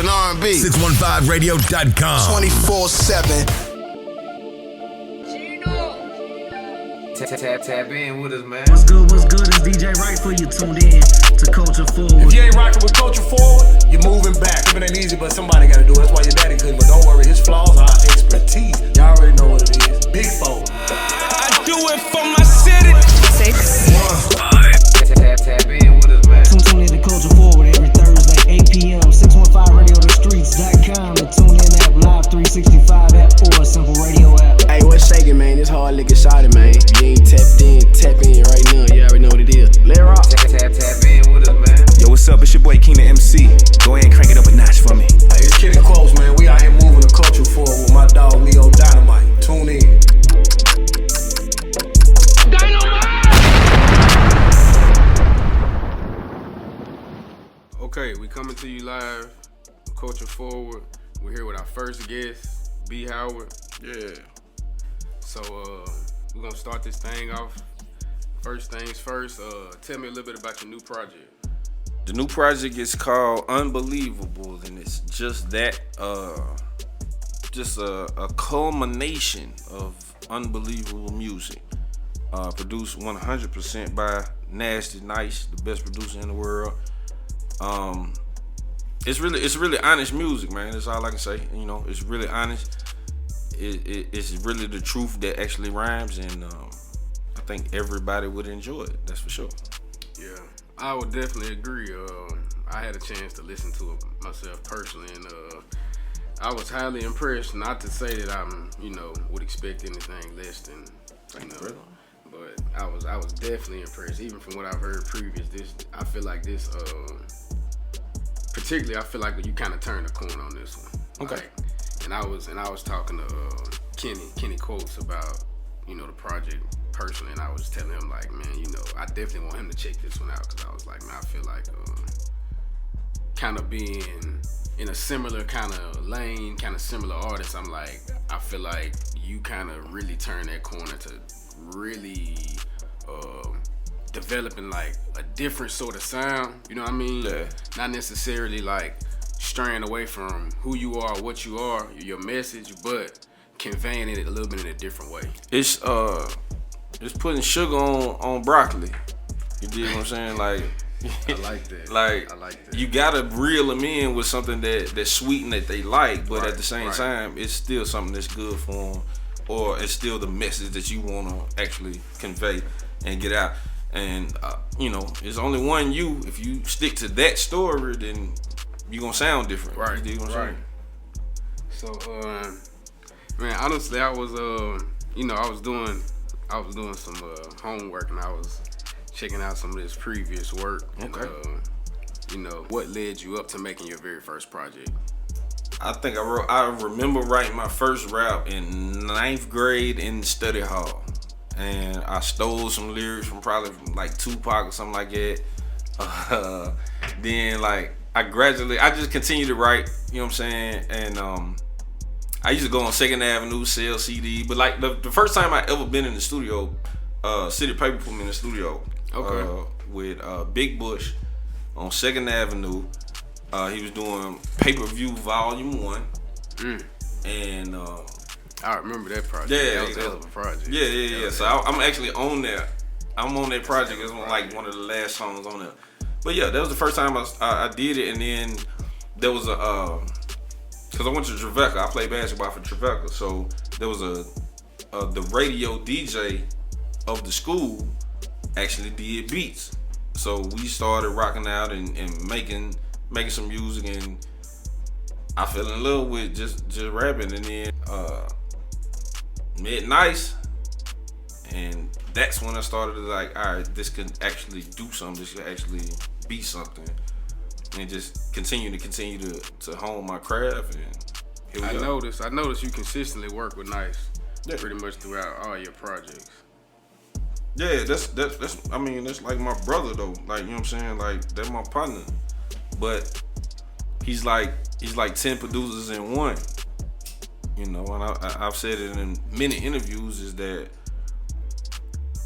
and R&B. 615radio.com. 24/7. Tap in with us, man. What's good is DJ Right for you tuned in to Culture Forward. If you ain't rocking with Culture Forward, you're moving back. It ain't easy, but somebody gotta do it. That's why your daddy good, but don't worry, his flaws are our expertise. Y'all already know what it is. Big fold. I do it for my city. 6 Tap in with us, man. Tune in to Culture Forward every Thursday, 8 p.m. 615radiothe streets.com. The TuneIn app, Live 365 app, or a simple radio app. Hey, what's shaking, man? This hard liquor shotty, man. If you ain't tapped in, tap in right now. You already know what it is. Let it rock. Tap in with us, man. Yo, what's up? It's your boy King the MC. Go ahead and crank it up a notch for me. Hey, it's Kitty Close, man. We out here moving the culture forward with my dog Leo Dynamite. Tune in. Okay, we coming to you live, Culture Forward. We're here with our first guest, BeHoward. Yeah. So we're gonna start this thing off. First things first. Tell me a little bit about your new project. The new project is called Unbelievable, and it's just that, just a culmination of unbelievable music. Produced 100% by Nasty Nice, the best producer in the world. It's really honest music, man. That's all I can say. You know, it's really honest. It's really the truth that actually rhymes, and I think everybody would enjoy it. That's for sure. Yeah, I would definitely agree. I had a chance to listen to it myself personally, and I was highly impressed. Not to say that I'm, would expect anything less than, but I was definitely impressed. Even from what I've heard previous, I feel like particularly, I feel like you kind of turned the corner on this one. Okay. And I was talking to Kenny Quotes about, the project personally, and I was telling him like, man, I definitely want him to check this one out, because I was like, man, I feel like kind of being in a similar kind of lane, kind of similar artists. I'm like, I feel like you kind of really turned that corner to really developing like a different sort of sound, you know what I mean? Yeah. Not necessarily like straying away from who you are, what you are, your message, but conveying it a little bit in a different way. It's putting sugar on broccoli. You dig what I'm saying? Like, I like that. I like that. You gotta reel them in with something that's sweet and that they like, but at the same time, it's still something that's good for them, or it's still the message that you wanna actually convey and get out. And it's only one you. If you stick to that story, then you gonna sound different. Right. You dig what I'm saying? So, man, honestly, I was doing some homework, and I was checking out some of this previous work. Okay. And, what led you up to making your very first project? I think I remember writing my first rap in 9th grade in the study hall. And I stole some lyrics from like Tupac or something like that. Then like I just continued to write, you know what I'm saying? And I used to go on 2nd Avenue, sell CD. But like the first time I ever been in the studio, City Paper put me in the studio. Okay. With Big Bush on 2nd Avenue. He was doing Pay-Per-View Volume 1. And I remember that project. Yeah, that was a hell of a project. Yeah. So I'm actually on there. I'm on that project. It's like one of the last songs on there. But yeah, that was the first time I did it. And then there was because I went to Trevecca. I played basketball for Trevecca. So there was the radio DJ of the school actually did beats. So we started rocking out and making some music, and I fell in love with just rapping. And then met Nice, and that's when I started to like, all right, this can actually do something. This can actually be something, and just continue to hone my craft. And here we I go. noticed you consistently work with Nice, pretty much throughout all your projects. Yeah, that's I mean, that's like my brother though. Like, you know what I'm saying? Like, that's my partner. But he's like 10 producers in one. You know, and I've said it in many interviews, is that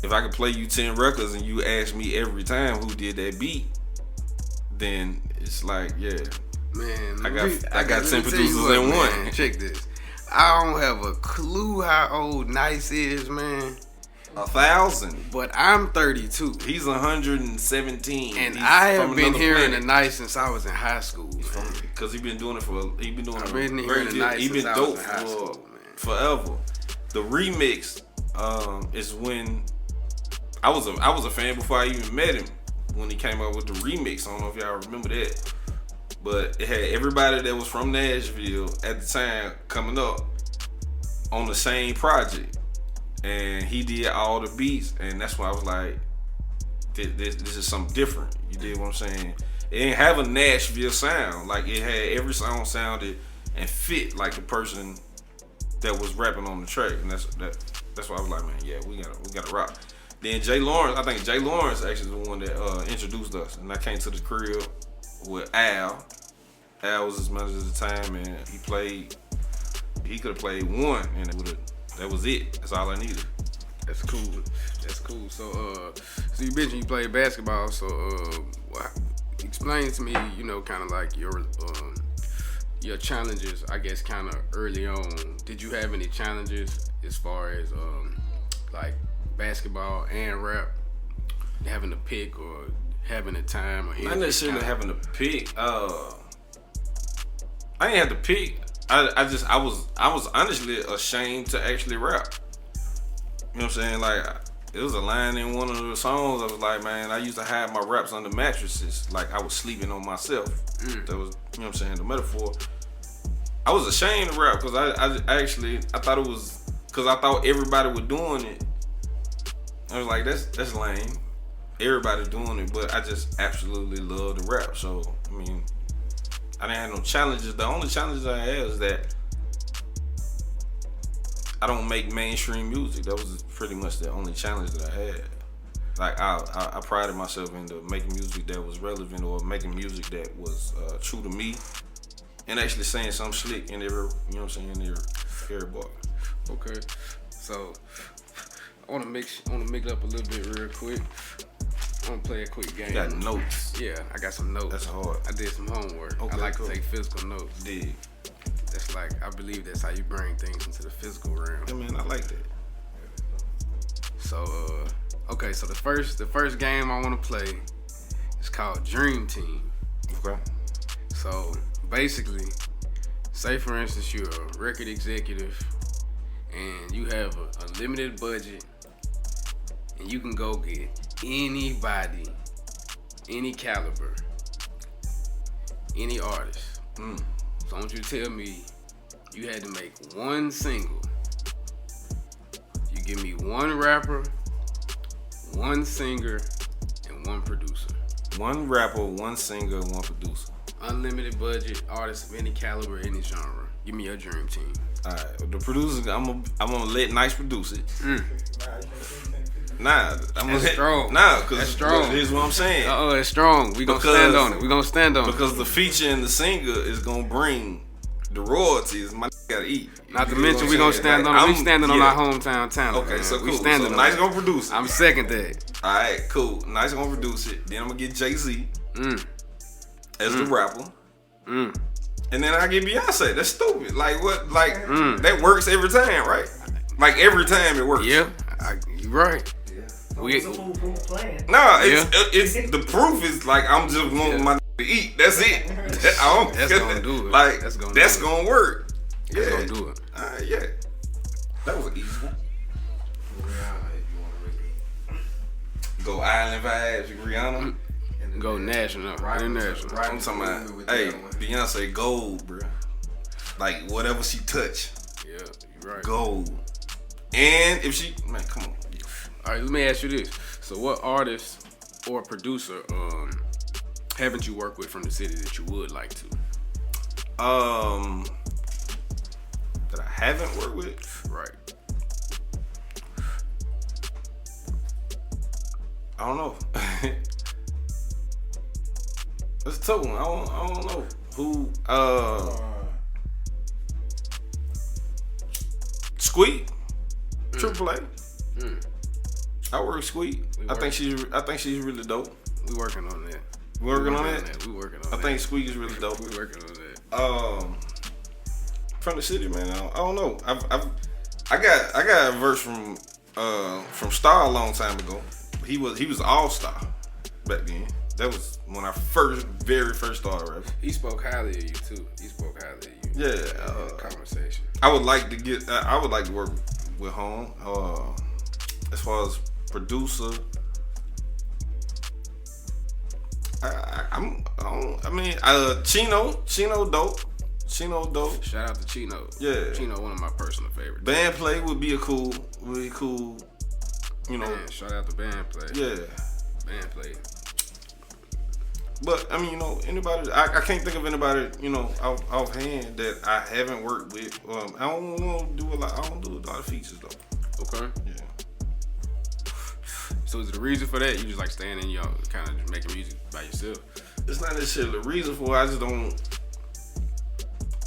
if I could play you 10 records and you ask me every time who did that beat, then it's like, yeah. Man, I got 10 let me tell producers you what, in man. one. Check this. I don't have a clue how old Nice is, man. 1,000. But I'm 32. He's 117. And He's I have from been another hearing planet. the Nice since I was in high school. Because he been doing it for. He been doing I've it. been hearing the Nice He been since I was dope in high for school, man. forever. The remix is when I was a fan before I even met him when he came out with the remix. I don't know if y'all remember that, but it had everybody that was from Nashville at the time coming up on the same project, and he did all the beats, and that's why I was like, this is something different. You did what I'm saying? It didn't have a Nashville sound. Like, it had every song sounded and fit like the person that was rapping on the track, and that's why I was like, man, yeah, we gotta rock. Then Jay Lawrence, I think Jay Lawrence actually the one that introduced us, and I came to the crib with Al. Al was his manager at the time, and he could have played one, and that was it. That's all I needed. That's cool. That's cool. So you mentioned you played basketball. So, explain to me, kind of like your challenges, I guess, kind of early on. Did you have any challenges as far as like basketball and rap, having to pick or having a time or anything? Not necessarily having to pick. I ain't had to pick. I was honestly ashamed to actually rap. You know what I'm saying? Like, it was a line in one of the songs. I was like, man, I used to hide my raps under mattresses. Like, I was sleeping on myself. That was, you know what I'm saying, the metaphor. I was ashamed to rap because I thought it was, because I thought everybody was doing it. I was like, that's lame. Everybody doing it, but I just absolutely love to rap. So, I mean, I didn't have no challenges. The only challenges I had is that I don't make mainstream music. That was pretty much the only challenge that I had. Like, I prided myself into making music that was relevant, or making music that was true to me, and actually saying something slick in every, you know what I'm saying, in every bar. Okay, so I want to mix it up a little bit real quick. I want to play a quick game. You got notes. Yeah, I got some notes. That's hard. I did some homework. Okay, I like cool. to take physical notes. Dig. That's like, I believe that's how you bring things into the physical realm. Yeah, man, I like that. So, okay, so the first game I want to play is called Dream Team. Okay. So, basically, say for instance you're a record executive and you have a limited budget and you can go get anybody, any caliber, any artist. So I want you to tell me you had to make one single. You give me one rapper, one singer, and one producer. One rapper, one singer, one producer. Unlimited budget, artists of any caliber, any genre. Give me your dream team. All right, the producers, I'm gonna let Nice produce it. Nah, I'm gonna strong. Nah, because That's strong. Here's what I'm saying. It's strong. We gonna stand on it. We gonna stand on it. Because the feature and the singer is gonna bring the royalties. My gotta eat. Not to You mention know we what I'm gonna saying? stand Like, on it. We I'm- standing on yeah. our hometown talent. Okay, man. so We cool. standing So on Nice it. gonna produce it. I'm second that. All right, cool. Nice gonna produce it. Then I'm gonna get Jay-Z as the rapper. And then I get Beyonce. That's stupid. Like what? Like that works every time, right? Like every time it works. Yeah, you right. We, No, it's the proof is like I'm just wanting my to eat. That's it. That's gonna do it. Like That's gonna that's do it. gonna work. That's Yeah. gonna do it. Yeah. That was an easy one. Go Island Vibes, Rihanna. Go national, international. I'm talking about, hey, Beyonce gold, bro. Like whatever she touch, Yeah, you right. gold. And if she, man, come on. All right, let me ask you this. So what artist or producer haven't you worked with from the city that you would like to? That I haven't worked with. Right. I don't know. That's a tough one. I don't know who. Squeak, Triple A. I work with Squeak. I think she's really dope. We working on that. Working on that? We working on I that. think Squeak is really dope. We working on that. From the city, man. I don't know. I got a verse from Star a long time ago. He was all-star back then. That was when I very first started rapping. He spoke highly of you too. He spoke highly of you. Yeah. In the conversation. I would like to work with Home. As far as producer, Chino dope. Chino dope. Shout out to Chino. Yeah. Chino, one of my personal favorites. Band play would be cool. You know. Man, shout out to band play. Yeah. Band play. But I mean, you know, anybody. I can't think of anybody, you know, offhand that I haven't worked with. I don't want to do a lot. I don't do a lot of features though. Okay. Yeah. So is the reason for that you just like staying in your kind of making music by yourself? It's not necessarily the reason for it.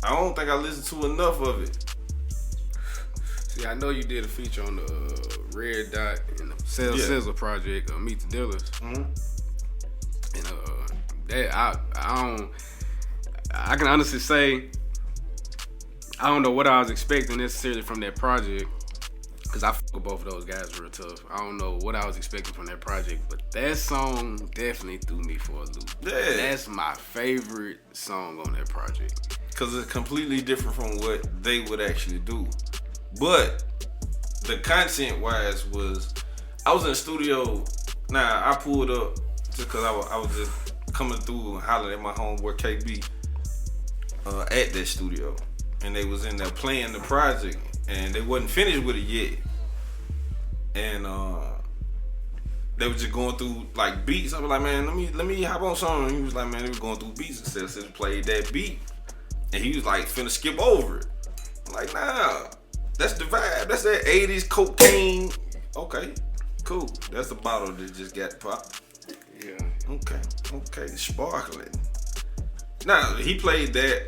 I don't think I listen to enough of it. See, I know you did a feature on the Red Dot and the Sizzle project, Meet the Dealers. Mm-hmm. And that I can honestly say I don't know what I was expecting necessarily from that project, because I fuck with both of those guys real tough. I don't know what I was expecting from that project, but that song definitely threw me for a loop. Yeah. That's my favorite song on that project. Because it's completely different from what they would actually do. But the content wise was, I was in the studio. Now I pulled up just because I was just coming through and hollering at my homeboy KB at that studio, and they was in there playing the project, and they wasn't finished with it yet, and they was just going through like beats. I was like, man, let me hop on something. And he was like, man, they was going through beats and said played that beat, and he was like finna skip over it. I'm like, nah, that's the vibe. That's that 80s cocaine. Okay, cool. That's the bottle that just got popped. Yeah. Okay, sparkling. Now he played that.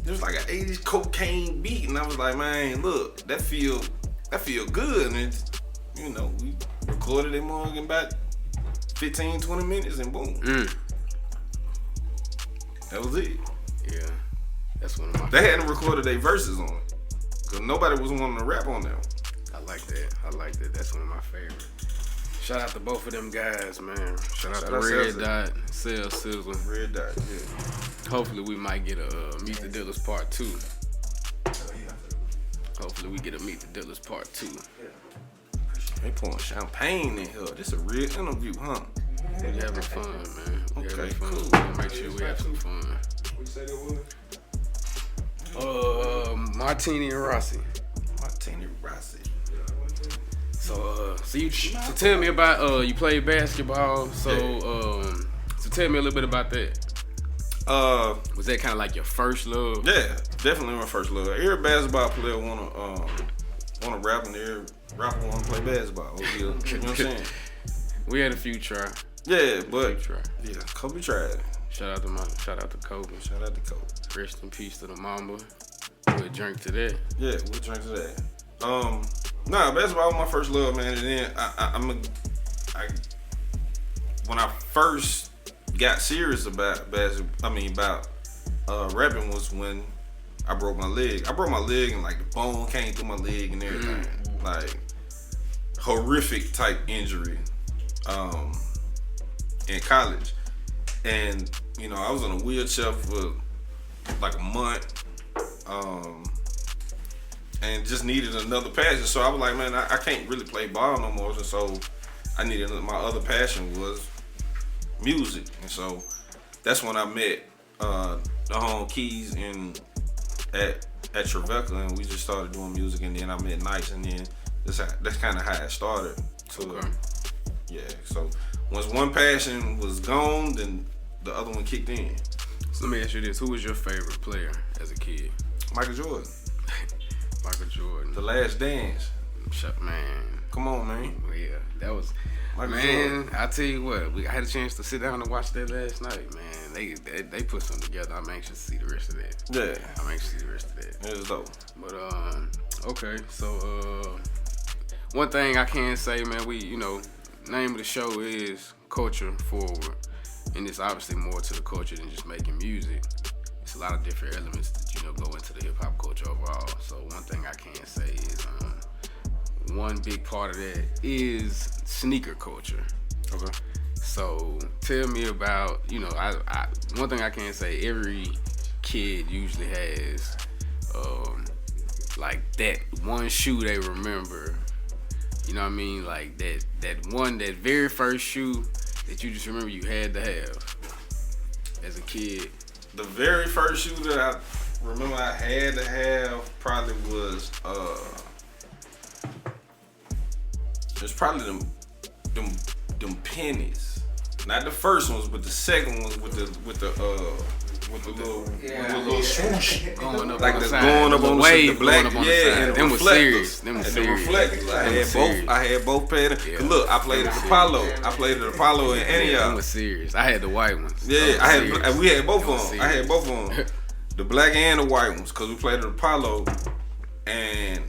It was like an 80s cocaine beat, and I was like, man, look, that feel good. And it's, you know, we recorded it more in about 15, 20 minutes, and boom, that was it. Yeah, that's one of my. They hadn't recorded their verses on it, cause nobody was wanting to rap on them. I like that. That's one of my favorites. Shout out to both of them guys, man. Shout out to Red Dot, Sizzle. Red Dot, yeah. Hopefully we might get a Meet the Dealers Part 2. Hopefully we get a Meet the Dealers Part 2. They pouring champagne in here. This a real interview, huh? We having fun, man. Okay, fun. cool. We're gonna make sure we have some fun. What you say that was? Martini and Rossi. Martini Rossi. So tell me about you played basketball. So tell me a little bit about that. Was that kind of like your first love? Yeah, definitely my first love. Every basketball player wanna rap, and every rapper wanna play basketball. You know what I'm saying? We had a few try. Yeah, but Yeah, Kobe tried. Shout out to Kobe. Shout out to Kobe. Rest in peace to the Mamba. We'll drink to that. Yeah, we'll drink to that. Basketball was my first love, man. And then when I first got serious about rapping was when I broke my leg. I broke my leg and like the bone came through my leg and everything. Like horrific type injury in college. And, you know, I was in a wheelchair for like a month. And just needed another passion. So I was like, man, I can't really play ball no more. So I needed, my other passion was music. And so that's when I met the home Keys at Trevecca, and we just started doing music. And then I met Nice, and then that's kind of how it started. Okay. Yeah. So once one passion was gone, then the other one kicked in. So let me ask you this: who was your favorite player as a kid? Michael Jordan. Michael Jordan. The Last Dance. Man. Come on, man. Yeah, that was. Michael Man, Jordan. I tell you what, I had a chance to sit down and watch that last night. Man, they put something together. I'm anxious to see the rest of that. Yeah. I'm anxious to see the rest of that. It was dope. But okay, so one thing I can say, man, name of the show is Culture Forward, and it's obviously more to the culture than just making music. It's a lot of different elements that go into the hip hop culture overall. So one thing I can say is one big part of that is sneaker culture. Okay. So tell me about I one thing I can say, every kid usually has like that one shoe they remember. You know what I mean? Like that very first shoe that you just remember you had to have as a kid. The very first shoe that I remember I had to have probably was it's probably them pennies. Not the first ones, but the second ones with the little swoosh Going up like on the the side. going up on the wave black, going up on the yeah, side. and the Them was reflectors. serious. Them was And the serious. reflectors. I Them had was both. serious. I had both pairs. Yeah. Look, I played at Them Apollo. serious. I played at Apollo in Them Antioch. was serious. I had the white ones. Yeah, Them was serious. we had both Them of was them. I had serious. both of them, the black and the white ones, cause we played at Apollo, and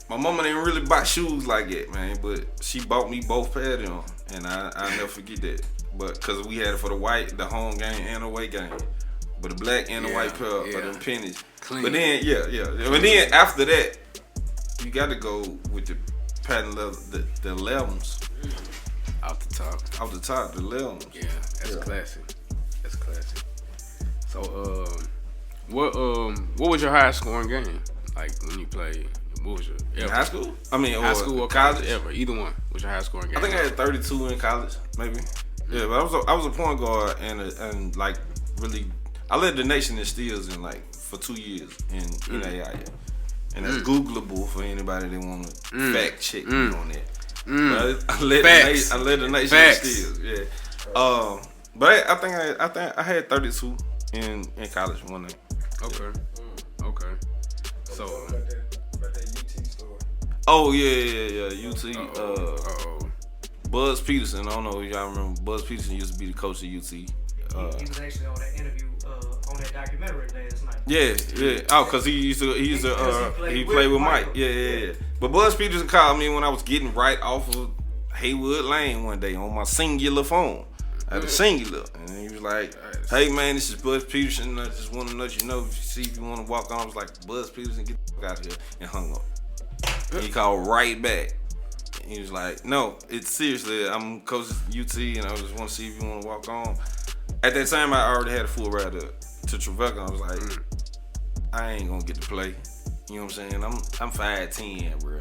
my mama didn't really buy shoes like that, man, but she bought me both pairs of them, and I never forget that. But cause we had it for the home game and the away game, but the black and the white pair of them pennies. Clean. But then but then after that, you got to go with the patent leather, the 11s. Off the top. Off the top, the 11s. Yeah, that's classic. That's classic. So, what was your highest scoring game? Like when you played, what was your In high school? I mean, high school or college? Ever? Either one. Was your highest scoring game? I think I had 32 in college, maybe. Yeah, but I was a point guard and like really, I led the nation in steals for 2 years in NAIA. And that's Googleable for anybody that want to fact check me on that. But I led the nation in steals. Yeah. But I think I had 32 in college one night. Okay. So. About that UT story. Oh yeah. UT. Uh-oh. Buzz Peterson. I don't know if y'all remember. Buzz Peterson used to be the coach of UT. He was actually on that interview on that documentary last night. Yeah. Oh, cause he played with Mike. Yeah. But Buzz Peterson called me when I was getting right off of Haywood Lane one day on my singular phone. I had a singular, and he was like, "Hey man, this is Buzz Peterson. I just want to let you know if you want to walk on." I was like, "Buzz Peterson, get the fuck out of here," and hung up. And he called right back. And he was like, "No, it's seriously. I'm coach at UT, and I just want to see if you want to walk on." At that time, I already had a full ride to Tribeca. I was like, I ain't gonna get to play. You know what I'm saying? I'm 5'10", bro.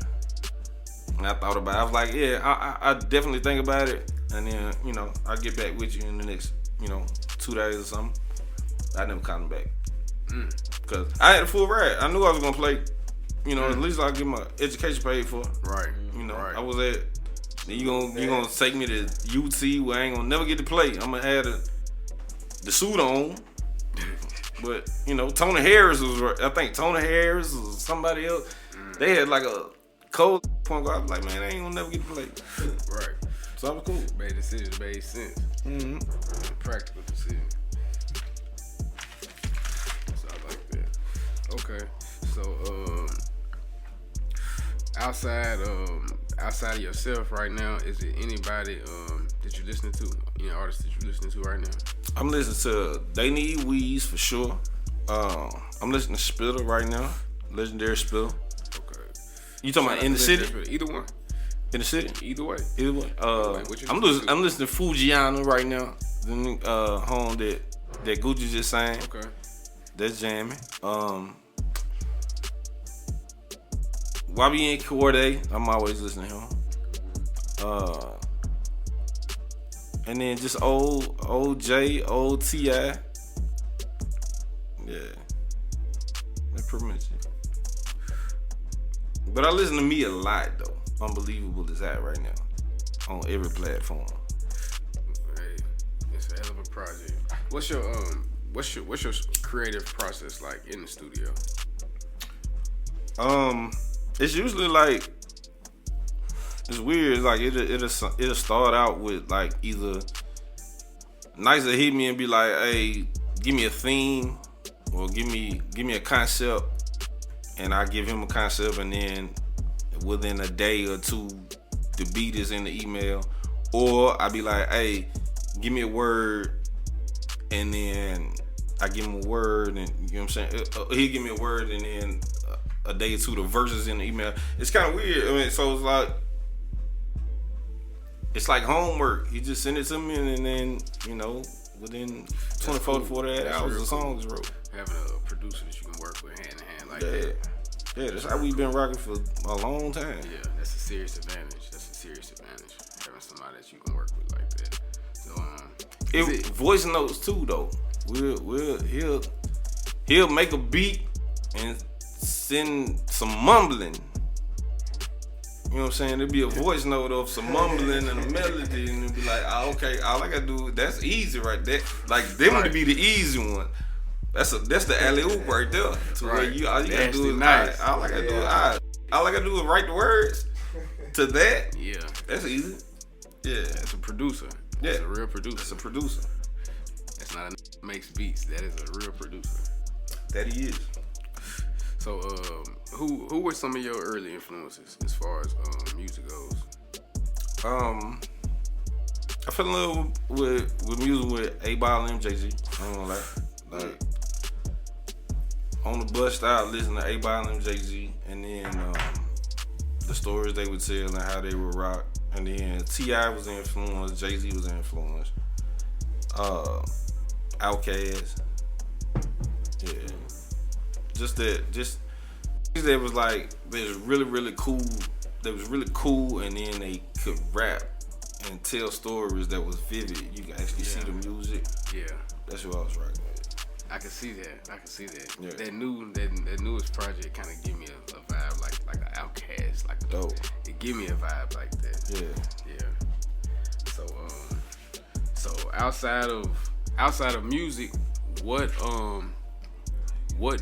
And I thought about it. I was like, yeah, I definitely think about it. And then, I'll get back with you in the next, 2 days or something. I never called him back. Because I had a full ride. I knew I was gonna play. At least I'll get my education paid for. Right. I was at. You gonna take me to UT where I ain't gonna never get to play. I'm gonna have the suit on. But Tony Harris was. I think Tony Harris or somebody else. They had like a cold point guard. I was like, man, I ain't gonna never get to play. Right. So that was cool. Made decisions, made sense. Practical decision. So I like that. Okay. So outside of yourself right now, is it anybody that you're listening to? Any artists that you're listening to right now? I'm listening to They Need Weeds for sure. I'm listening to Spitter right now. Legendary Spitter. Okay. You talking about in the city? Either one. In the city? Either way. Either way. What you I'm listening to Fujiana right now. The home that Gucci just sang. Okay. That's jamming. YBN Corday, I'm always listening to him. And then just old J, old T.I. Yeah. That's pretty much it. But I listen to me a lot though. Unbelievable is that right now. On every platform. Hey, it's a hell of a project. What's your creative process like in the studio? It's usually like, it's weird. Like it'll start out with like either Nice to hit me and be like, hey, give me a theme or give me a concept, and I give him a concept, and then within a day or two, the beat is in the email. Or I be like, hey, give me a word, and then I give him a word, and you know what I'm saying. He'll give me a word, and then a day or two the verses in the email. It's kind of weird. I mean, so it's like homework. He just send it to me, and then within 24 to 48 hours, the song is wrote. Having a producer that you can work with hand in hand like that. Yeah, that's how we've been rocking for a long time. Yeah, that's a serious advantage. Having somebody that you can work with like that. So, voice notes too, though. He'll make a beat and send some mumbling. You know what I'm saying? There'll be a voice note of some mumbling and a melody, and it'll be like, okay, all I gotta do, that's easy right there. Like, them would be the easy one. That's the alley-oop right there. To where all you gotta do is, nice. All I gotta do is, all I gotta do is write the words to that. Yeah. That's easy. Yeah. That's a producer. Yeah. That's a real producer. That's a producer. That's not a makes beats. That is a real producer. That he is. So, who were some of your early influences as far as music goes? I fell in love with music with A-Ball and MJG. I ain't gonna lie. Like, on the bus stop, listening to A-Ball and MJG, and then the stories they would tell and how they would rock. And then T.I. was influenced, Jay-Z was influenced. Outkast. Yeah. Just that was like, they was really, really cool. They was really cool, and then they could rap and tell stories that was vivid. You can actually see the music. Yeah. That's what I was rocking with. I can see that. Yeah. That newest project kind of give me a vibe like an Outkast, like dope. It give me a vibe like that. Yeah. So outside of music, what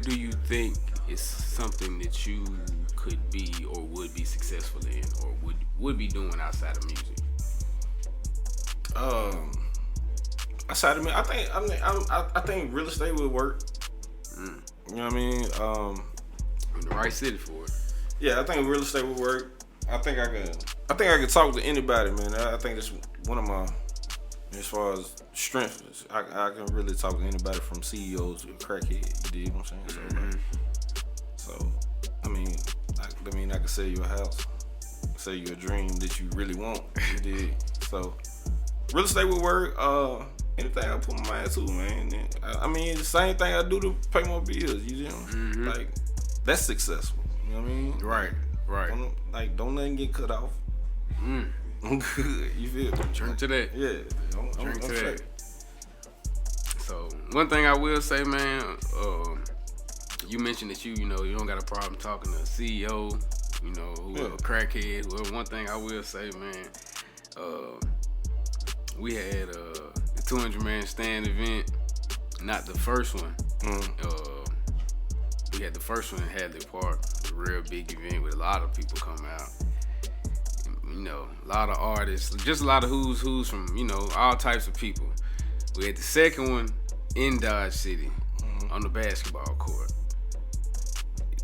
do you think is something that you could be or would be successful in or would be doing outside of music? Outside of me, I think real estate would work. You know what I mean? In the right city for it. Yeah, I think real estate would work. I think I can talk to anybody, man. I think that's one of my, as far as strengths, I can really talk to anybody from CEOs to crackhead. You dig what I'm saying? So I mean, I can sell you a house, sell you a dream that you really want. You dig? So real estate would work. Anything I put my mind to, man. I mean, the same thing I do to pay my bills. You know, like that's successful. You know what I mean? Right. Don't nothing get cut off. I'm good. You feel me? Drink to that. Yeah. Drink to that. So one thing I will say, man, you mentioned that you don't got a problem talking to a CEO, whoever, crackhead, whoever. One thing I will say, man, we had the 200-man stand event, not the first one. We had the first one in Hadley Park, a real big event with a lot of people come out. A lot of artists, just a lot of who's from, all types of people. We had the second one in Dodge City on the basketball court.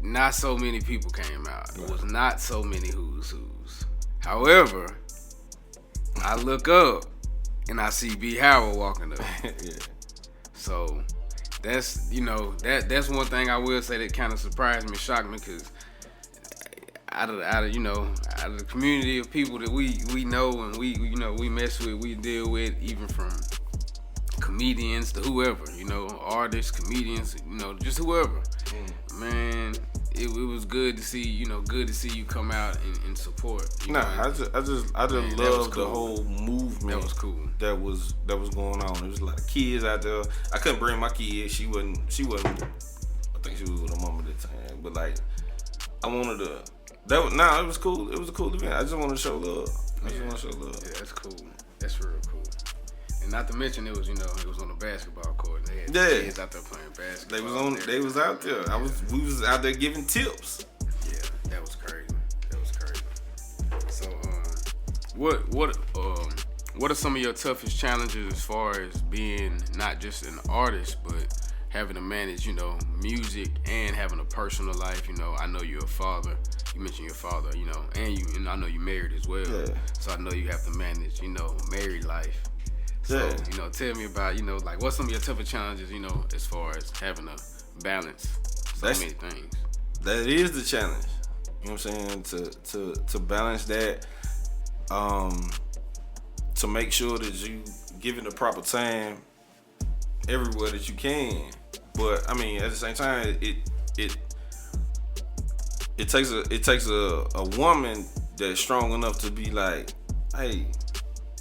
Not so many people came out. It was not so many who's. However, I look up and I see BeHoward walking up. Yeah. So that's that's one thing I will say that kind of surprised me, shocked me, because out of the community of people that we know and we mess with, we deal with, even from comedians to whoever, artists, comedians, just whoever. Man, it was good to see you come out and support. I just love the whole movement. That was cool. That was going on. There was a lot of kids out there. I couldn't bring my kid. She wasn't. I think she was with her mom at the time. But like, I wanted to. It was cool. It was a cool event. I just wanted to show love. Yeah, that's cool. That's real cool. And not to mention, it was on the basketball court. They had kids out there playing basketball. They was out there. We was out there giving tips. Yeah, that was crazy. So, what are some of your toughest challenges as far as being not just an artist, but having to manage, music and having a personal life? I know you're a father. You mentioned your father, and I know you're married as well. Yeah. So I know you have to manage, married life. So, tell me about, like what's some of your tougher challenges, as far as having to balance many things. That is the challenge. You know what I'm saying? To balance that, to make sure that you give it the proper time everywhere that you can. But I mean, at the same time, it takes a woman that's strong enough to be like, hey,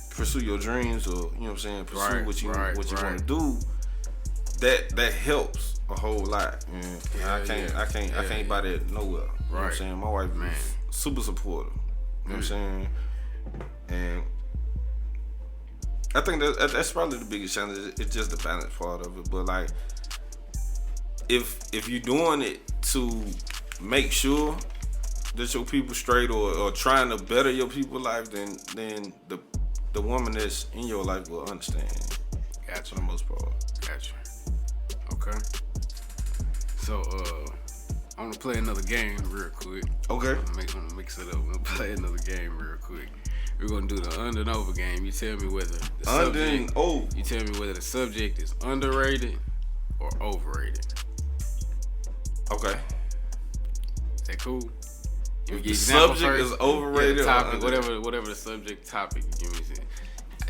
pursue your dreams, or you know what I'm saying, pursue what you want to do. That helps a whole lot. I can't buy that nowhere. You know what I'm saying? My wife is super supportive. You know what I'm saying? And I think that's probably the biggest challenge. It's just the balance part of it. But like, if you're doing it to make sure that your people straight, or trying to better your people's life, then the woman that's in your life will understand. Gotcha. For the most part. Gotcha. Okay. So I'm gonna play another game real quick. Okay. I'm gonna mix it up. I'm gonna play another game real quick. We're gonna do the under and over game. You tell me whether You tell me whether the subject is underrated or overrated. Okay. Is that cool? If the subject is overrated, topic, whatever the subject topic.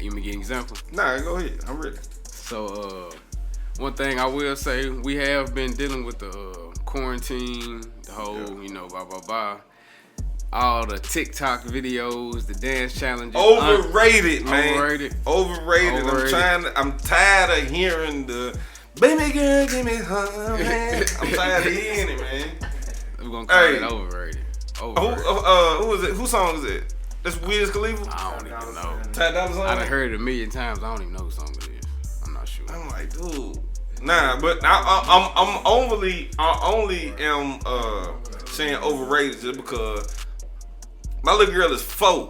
You me get an example? Nah, go ahead. I'm ready. So one thing I will say, we have been dealing with the quarantine, the whole all the TikTok videos, the dance challenges. Overrated, man. Overrated. I'm tired of hearing the baby girl give me her hand. I'm tired of hearing it, man. We're gonna call it overrated. Who is it? Whose song is it? That's Wiz Khalifa? I don't even know. Ty Dolla Sign? I done heard it a million times. I don't even know who song it is. I'm not sure. I'm like, dude. Nah, but I only am saying overrated just because my little girl is 4.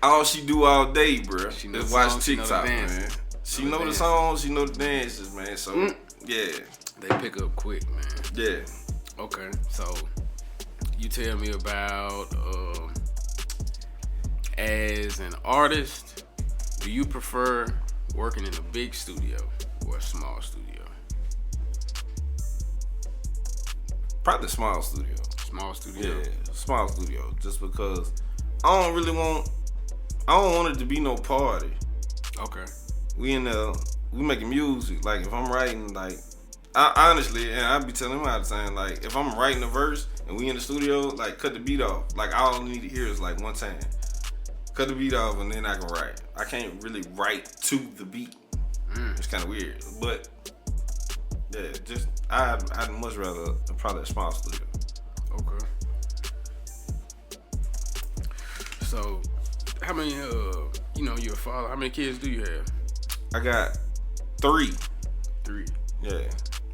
All she do all day, bro, is watch TikTok, man. She know the songs, she know the dances, man. So yeah, they pick up quick, man. Yeah. Okay, so you tell me about as an artist, do you prefer working in a big studio or a small studio? Probably small studio. Small studio? Yeah, small studio. Just because I don't want it to be no party. Okay. We making music. Like, if I'm writing, like, I honestly, and I be telling him all the time, like, if I'm writing a verse and we in the studio, like, cut the beat off. Like, all I need to hear is like one time. Cut the beat off and then I can write. I can't really write to the beat. It's kind of weird. But, yeah, just, I'd much rather probably a small studio. Okay. So, how many, you're a father, how many kids do you have? I got 3. 3. Yeah.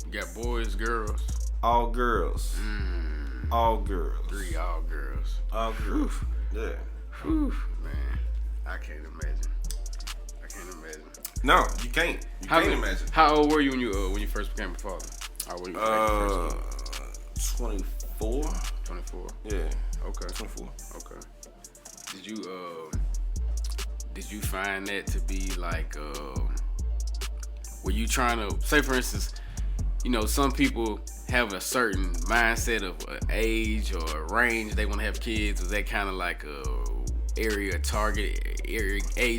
You got boys, girls? All girls. All girls. 3 all girls. All girls. Yeah. Whew, man. I can't imagine. No, you can't. You can't imagine. How old were you when you first became a father? How old were you? 24. 24. Yeah. Okay. 24. Okay. Did you find that to be like were you trying to say, for instance, some people have a certain mindset of age or a range they want to have kids? Was that kind of like a age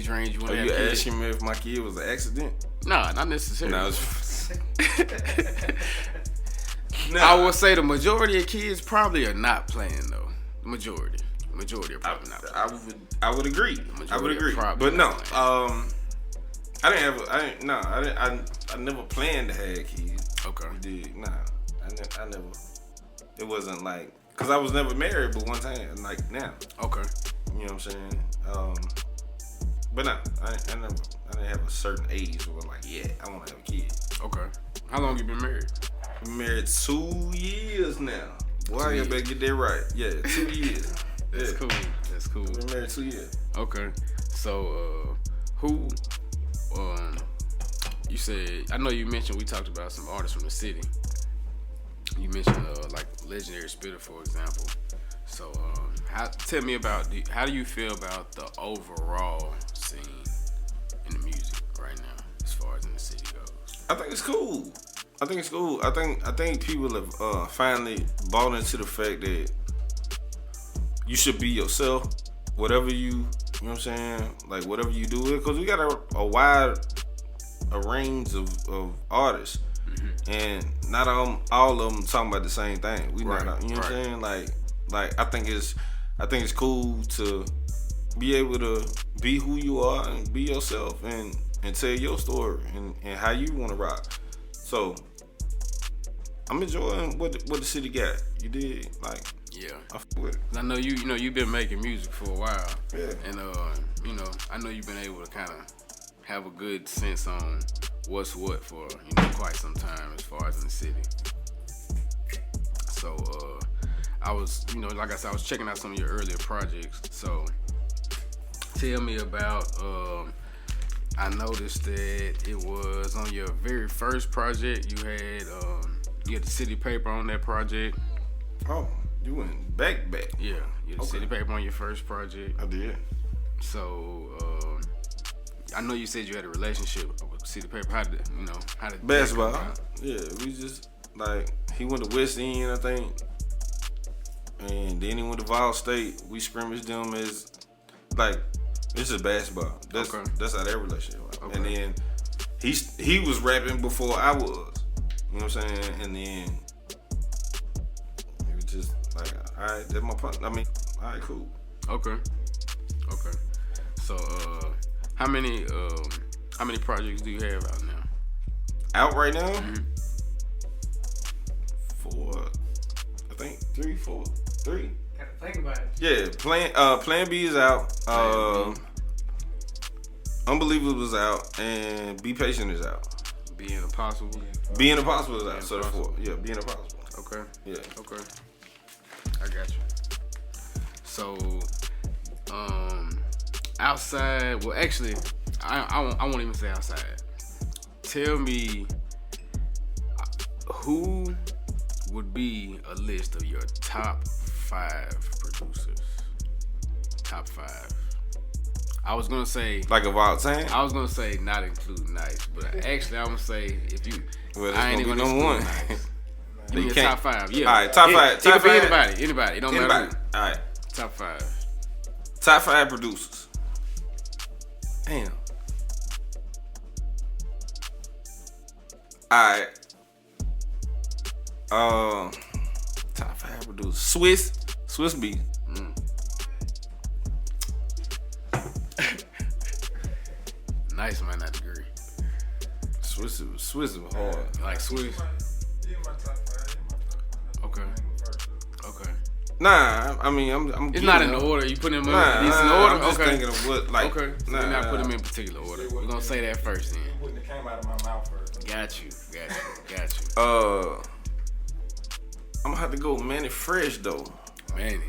range you want to have kids? Are you asking me if my kid was an accident? No, not necessarily. No, I would say the majority of kids probably are not playing though. The majority are probably not playing. I would agree. But no, I never planned to have kids. Okay. You did? Nah, I never. It wasn't like, cause I was never married, but one time, like now. Okay. You know what I'm saying? But no, I didn't have a certain age where like, yeah, I want to have a kid. Okay. How long you been married? Been married 2 years now. Boy, you better get that right. Yeah, 2 years. That's cool. That's cool. Been married 2 years. Okay. So, you said, I know you mentioned, we talked about some artists from the city. You mentioned like Legendary Spitter, for example. So, tell me about, how do you feel about the overall scene right now, as far as in the city goes? I think it's cool. I think people have finally bought into the fact that you should be yourself, whatever you know what I'm saying, like whatever you do, because we got a wide range of artists, and not all of them talking about the same thing. We not, you know what I'm saying, like I think it's cool to be able to be who you are and be yourself and tell your story and how you want to rock. So I'm enjoying what the city got. You did, like, Yeah. I f with it. I know you've been making music for a while. Yeah. And I know you've been able to kind of have a good sense on what's what for, quite some time as far as in the city. So I was, like I said, I was checking out some of your earlier projects. So tell me about I noticed that it was on your very first project you had the city paper on that project. Oh, you went back. Yeah, you had the city paper on your first project. I did. So I know you said you had a relationship with city paper. How did Basketball. that come about? Yeah, we just like he went to West End, I think, and then he went to Vol State. We scrimmaged them as like this is basketball. That's how their relationship was. Okay. And then he was rapping before I was. You know what I'm saying? And then it was just like, all right, that's my partner. I mean, all right, cool. Okay. So how many projects do you have out now? Out right now? Mm-hmm. 4, I think 3, 4, 3. Gotta think about it. Yeah, Plan B is out. Unbelievable is out, and Be Patient is out. Being Impossible. Being Impossible is out. So therefore, yeah, Being Impossible. Okay. Yeah. Okay. I got you. So, outside. Well, actually, I won't even say outside. Tell me who would be a list of your top 5 producers. Top 5. I was gonna say Like of all time. I was gonna say not including Nice, but actually I'm gonna say if you. Well, I ain't even gonna number one. Nice. Give me a top 5. Yeah. All right, top 5. It Top could be 5. anybody. It don't matter. Anybody. All right. Top 5. Top 5 producers. Damn. All right. Top 5 producers. Swiss beat. Nice might not agree. Swiss is hard. Like Swiss. Yeah, my top 5. Okay. Nah, I mean I'm. It's not in order. You put them in. Nah, It's in order. I'm just okay. thinking of what like. Okay. So we're not put them in particular order. We're gonna say that first then. It wouldn't have came out of my mouth first. Got you. I'm gonna have to go Manny Fresh though. Manny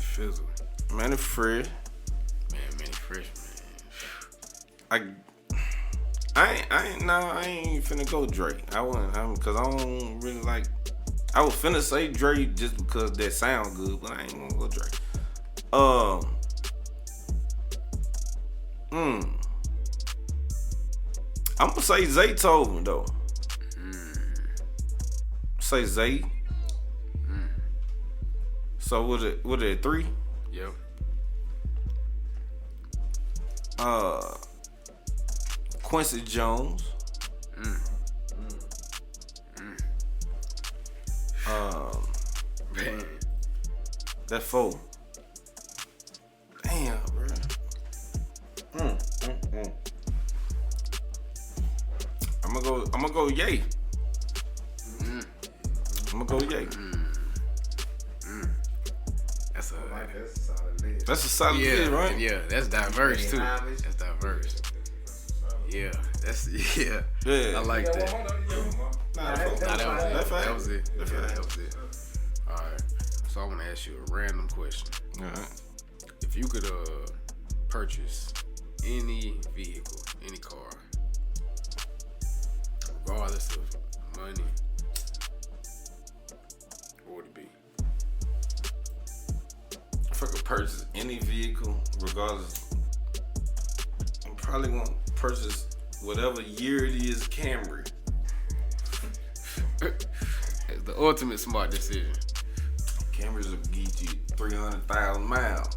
Fizzle. Manny Fresh. Manny Fresh, man. I ain't finna go Drake. I wouldn't, cause I don't really like. I was finna say Drake just because that sound good, but I ain't gonna go Drake. I'm gonna say Zaytoven though. Say Zay. So what it 3? Yep. Quincy Jones. Man. That 4. Damn, bro. I'm gonna go Ye. I'm gonna go Ye. That's a solid list, right? Yeah, that's diverse too. That's diverse. Yeah, I like that. That was it. All right. So I want to ask you a random question. All right. If you could purchase any vehicle, any car, regardless of money, what would it be? If I could purchase any vehicle, regardless, I'm probably gonna purchase whatever year it is Camry. It's the ultimate smart decision. Camrys will get you 300,000 miles,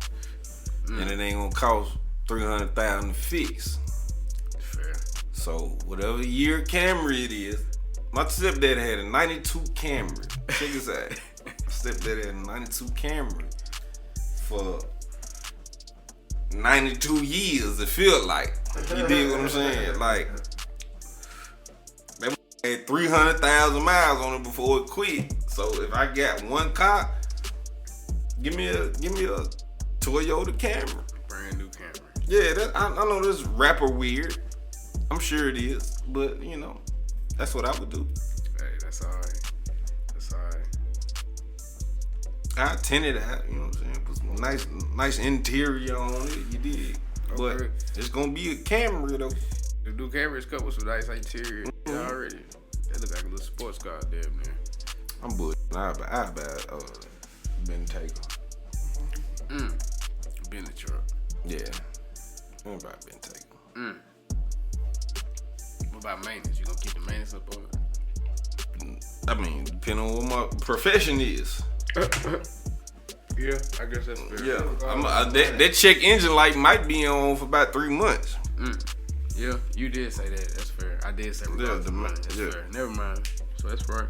and it ain't gonna cost 300,000 to fix. Fair. So whatever year Camry it is, my stepdad had a 92 Camry. Check this out. My stepdad had a 92 Camry for 92 years. It feel like. You dig what I'm saying? Like that had 300,000 miles on it before it quit. So if I got one car, give me a Toyota Camry. Brand new Camry. Yeah, I know this rapper weird. I'm sure it is, but you know, that's what I would do. Hey, that's alright. That's alright. I tinted it out, you know what I'm saying? Put some nice interior on it, you dig? But it's gonna be a Camry though. The new Camry's cut with some nice interior already. That look like a little sports car, damn near. I'm bullshitting. I buy Ben Taker. Been the truck. Yeah. I'm about Ben Taker. What about maintenance? You gonna keep the maintenance up on it? I mean, depending on what my profession is. Yeah, I guess that's fair. Yeah, that check engine light might be on for about 3 months. Yeah, you did say that. That's fair. I did say regardless of money. That's fair. Never mind. So that's right.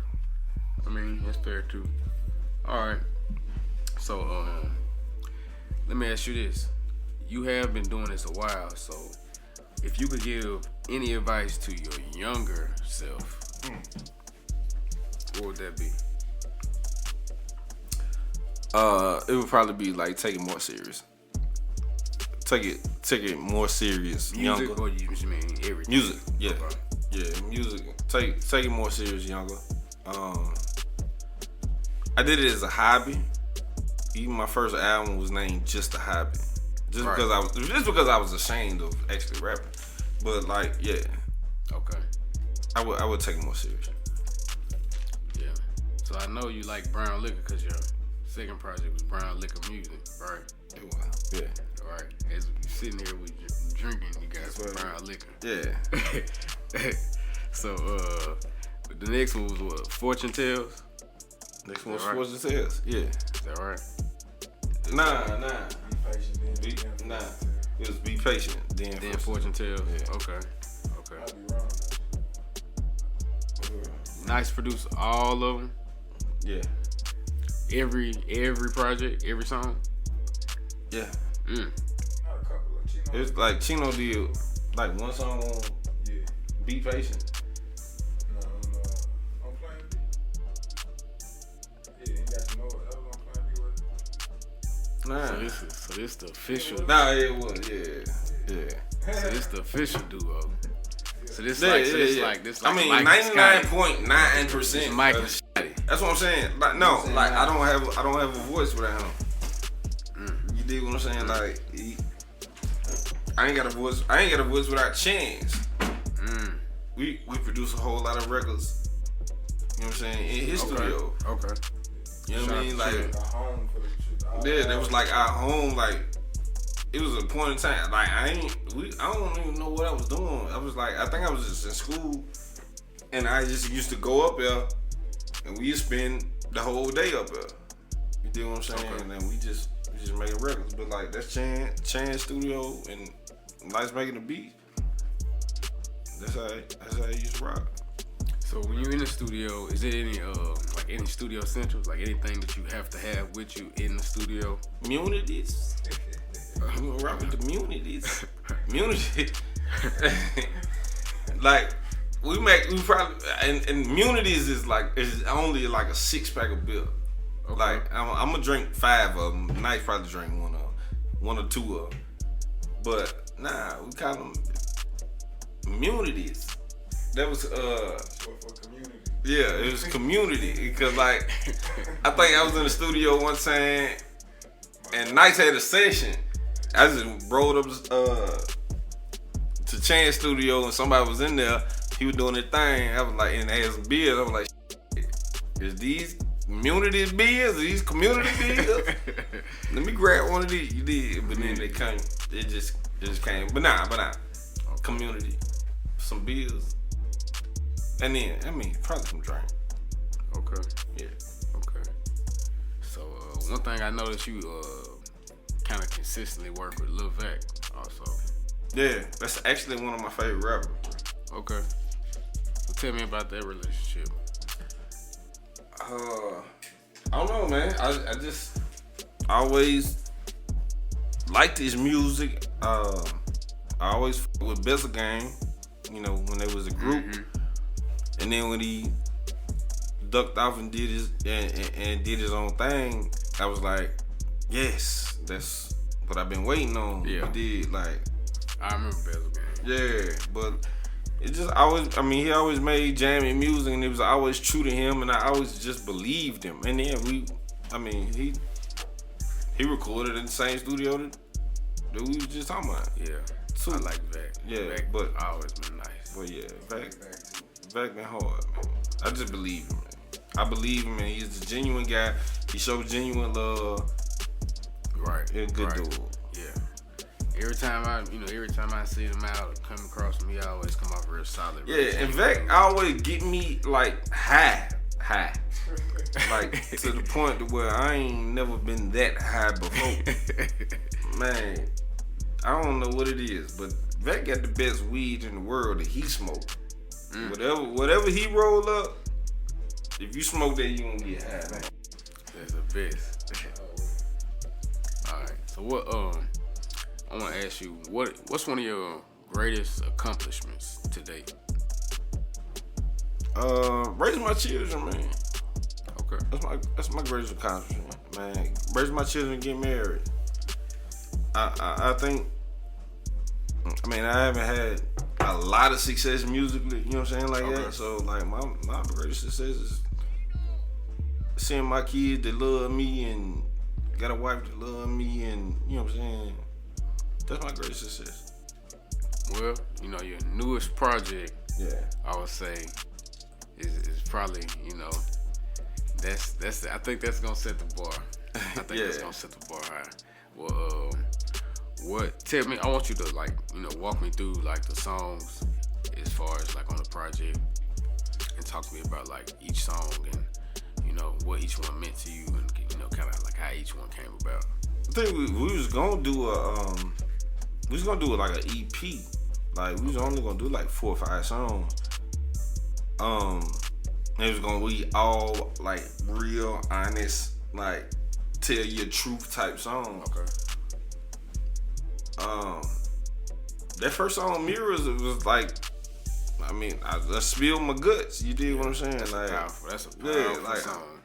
I mean, that's fair too. All right. So, let me ask you this. You have been doing this a while, so if you could give any advice to your younger self, what would that be? It would probably be like take it more serious. Take it more serious. Music, younger. or you mean everything? Music, yeah, Okay. yeah, music. Take it more serious, younger. I did it as a hobby. Even my first album was named Just a Hobby, just because I was ashamed of actually rapping. But like, yeah, Okay. I would take it more serious. Yeah. So I know you like brown liquor because your second project was brown liquor music, right? It was, yeah. All right. As you sitting here with you drinking, you got some brown liquor. Yeah. So the next one was what? Fortune Tales? Next one was right? Fortune Tales. Yeah. Is that right? Nah. Be patient, then. It was Be Patient. Then Fortune Tales. Yeah. Okay. I'll be wrong. Nice producer, all of them. Yeah. Every project, every song. Yeah. Not a couple of Chino. It's like Chino did like one song on Be Patient. On Plan B. Yeah, you got to know it. That was on Plan B, wasn't it? Nah. So this the official. Nah, it was, yeah. So this the official duo. So this Yeah, like, yeah, so this yeah. like this I like mean, Mike and Scotty. 99.9%. Mike and Scotty. That's what I'm saying. Like, no, like I don't have a voice without him. You dig what I'm saying? Like, I ain't got a voice without Chance. We produce a whole lot of records. You know what I'm saying? In his studio. Okay. You know what I mean? Like, A home for the yeah, that was like our home. Like, it was a point in time. Like, I don't even know what I was doing. I was like, I think I was just in school, and I just used to go up there, and we used to spend the whole day up there. You dig what I'm saying? Okay. And then we just making records. But like, that's Chan Studio, and Lights making the beat. That's how I used to rock. So when you're in the studio, is there any like any studio essentials, like anything that you have to have with you in the studio? Immunities. I'm gonna rock with the immunities. Immunity. Like we probably and immunities is only like a 6-pack of beer. Okay. Like I'm gonna drink 5 of them. Nice probably drink one or 2 of them. But nah, we call them immunities. That was for community. yeah, it was community because like I think I was in the studio one time and Nice had a session. I just rolled up to Chan's studio and somebody was in there. He was doing his thing. I was like, and they had some beers. I was like, is these immunity beers? Are these community beers? Let me grab one of these. You did, but then they came. It just came. But nah. community, some bills, and then probably some drink. Okay. Yeah. Okay. So one thing I noticed you kind of consistently work with Lil Vac also. Yeah, that's actually one of my favorite rappers. Okay. So tell me about that relationship. I don't know, man. I just always liked his music. I always with Best Game, you know, when they was a group, and then when he ducked off and did his own thing, I was like, yes, that's what I've been waiting on. Yeah. He did like. I remember Best Game. Yeah, but it just always, he always made jamming music, and it was always true to him, and I always just believed him. And then he recorded in the same studio that we was just talking about. Yeah, Too. I like Vac. Yeah, Vac but always been nice. But yeah, Vac been hard, man. I just believe him, man. I believe him, and he's a genuine guy. He shows genuine love. Right. He's a good dude. Yeah. Every time I see him out, come across him, he always come off real solid. Yeah, and Vac always get me like high, like to the point to where I ain't never been that high before. Man, I don't know what it is, but Vac got the best weed in the world that he smoke. Whatever he roll up, if you smoke that, you gonna get high, man. That's the best. All right, so what? I want to ask you, what's one of your greatest accomplishments to date? Raising my children, man. Okay. That's my greatest accomplishment, man. Raising my children and getting married. I think. I haven't had a lot of success musically. You know what I'm saying, like that. So like my greatest success is seeing my kids that love me and got a wife that love me, and you know what I'm saying. That's my greatest success. Well, your newest project, I would say, is probably, that's I think that's gonna set the bar. I think that's gonna set the bar high. Well, tell me, I want you to walk me through the songs as far as on the project, and talk to me about each song and what each one meant to you, and kind of how each one came about. I think we was gonna do an EP. We was only gonna do 4 or 5 songs. It was gonna be all real, honest, tell your truth type song. Okay. That first song, Mirrors, it was I spilled my guts. You dig what I'm saying? That's a powerful song.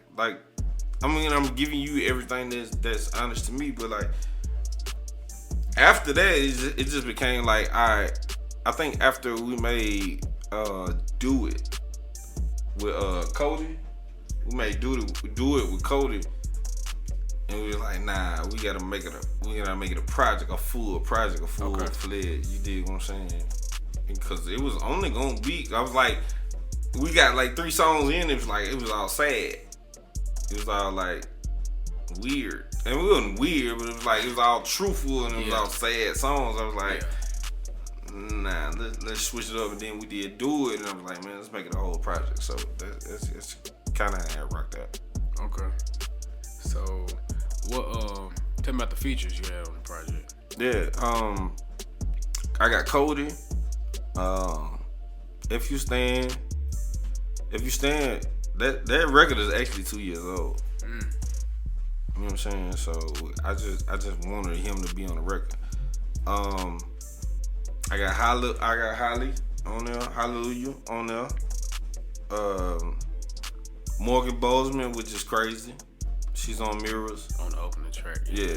I'm giving you everything that's honest to me, but after that, it just became all right. I think after we made Do It with Cody, we made Do It with Cody, and we was like, nah, we gotta make it a project, a full fledged. You dig what I'm saying? Because it was only gonna be, I was like, we got 3 songs in, it was all sad. It was all weird. And it wasn't weird, but it was all truthful, and it was all sad songs. I was like, nah, let's switch it up. And then we did Do It, and I was like, man, let's make it a whole project. So that's kind of how I rocked out. Okay. So tell me about the features you had on the project. Yeah, I got Cody. If you stand, that record is actually 2 years old. You know what I'm saying? So I just wanted him to be on the record. I got Holly on there, Hallelujah on there. Morgan Bozeman, which is crazy. She's on Mirrors. On the opening track. Yeah.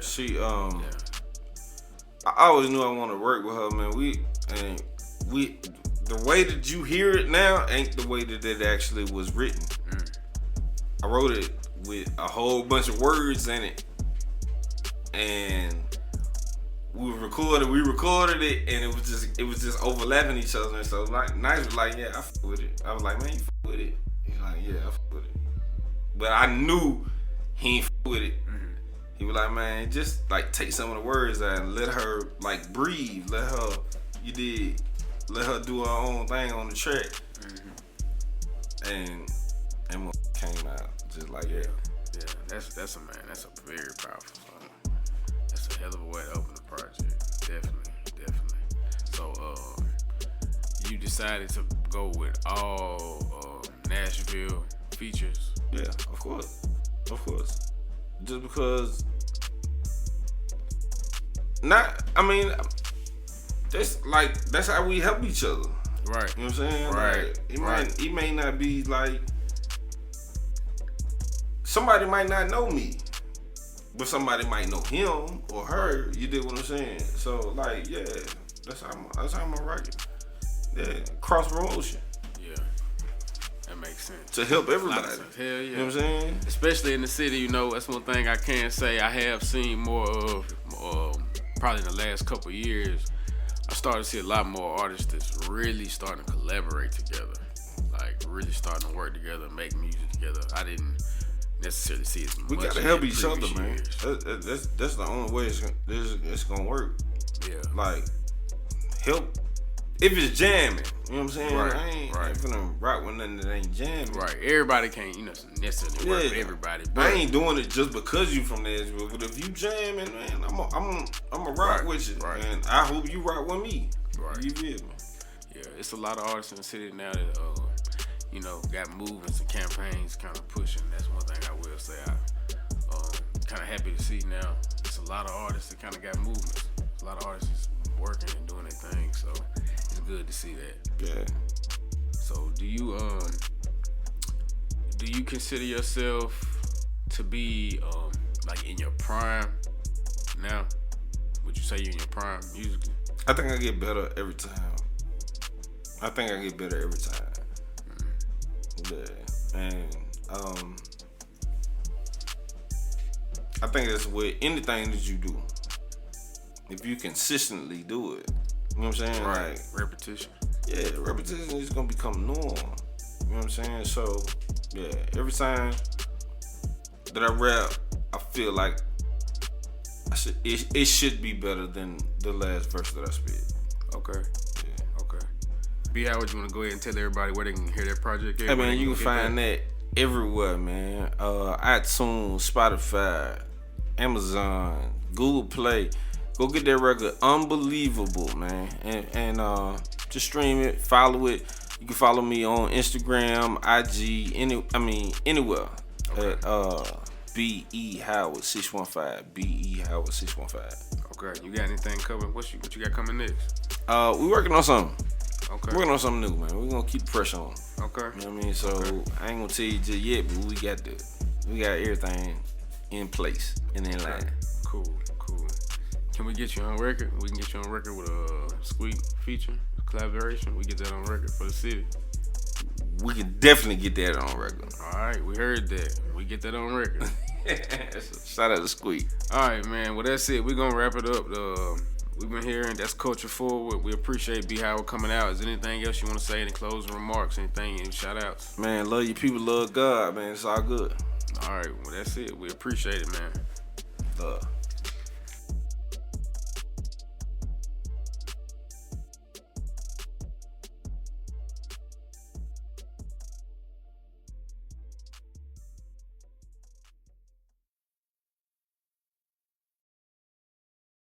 She I always knew I wanted to work with her, man. The way that you hear it now ain't the way that it actually was written. I wrote it with a whole bunch of words in it, and we recorded it, and it was just overlapping each other. And so Nice was like, yeah, I fuck with it. I was like, man, you fuck with it? He's like, yeah, I fuck with it. But I knew he ain't fuck with it. He was like, man, just take some of the words out and let her breathe, let her, you did let her do her own thing on the track, and came out just like that. Yeah, that's a very powerful song. That's a hell of a way to open the project. Definitely. So you decided to go with all Nashville features. Yeah, of course. Just because. That's how we help each other. Right. You know what I'm saying? Right. Like, it may not be like somebody might not know me, but somebody might know him or her. You dig what I'm saying? So like, yeah, that's how I'm gonna write it. Yeah, cross promotion. Yeah, that makes sense. To help everybody. Hell yeah. You know what I'm saying? Especially in the city, that's one thing I can say I have seen more of, probably in the last couple of years. I started to see a lot more artists that's really starting to collaborate together. Like, really starting to work together and make music together. I didn't necessarily see as much. We gotta help each other, previous man. years. That's the only way it's gonna work. Yeah. Like, help. If it's jamming, you know what I'm saying? Right, I ain't finna rock with nothing that ain't jamming. Right. Everybody can't, necessarily work with everybody. But I ain't doing it just because you from Nashville. But if you jamming, man, I'm a rock with you. Right. And I hope you rock with me. Right. You feel me? Yeah, it's a lot of artists in the city now that got movements and campaigns kind of pushing. That's one thing I will say. I kind of happy to see now. It's a lot of artists that kind of got movements. A lot of artists is working and doing their thing. So it's good to see that. Yeah. So do you consider yourself to be like in your prime now? Would you say you're in your prime musically? I think I get better every time. Yeah. And I think that's with anything that you do. If you consistently do it, you know what I'm saying? Right. Like, Repetition. yeah, repetition is gonna become norm. You know what I'm saying? So, yeah, every time that I rap, I feel like it should be better than the last verse that I spit. Okay. Yeah. Okay. BeHoward, you want to go ahead and tell everybody where they can hear that project? Hey man, you can find that everywhere, man. iTunes, Spotify, Amazon, Google Play. Go get that record, unbelievable, man. And just stream it, follow it. You can follow me on Instagram, IG, anywhere. Okay. At BeHoward 615. BeHoward 615. Okay. You got anything coming? What you got coming next? We working on something. Okay. We're working on something new, man. We're gonna keep the pressure on. Okay. You know what I mean? So I ain't gonna tell you just yet, but we got everything in place and in line. Cool. Can we get you on record? We can get you on record with a Squeak feature, collaboration. We get that on record for the city. We can definitely get that on record. All right, we heard that. We get that on record. Shout out to Squeak. All right, man. Well, that's it. We're going to wrap it up. We've been hearing that's Culture Forward. We appreciate BeHoward coming out. Is there anything else you want to say? Any closing remarks? Any shout outs? Man, love your people, love God, man. It's all good. All right. Well, that's it. We appreciate it, man. Love.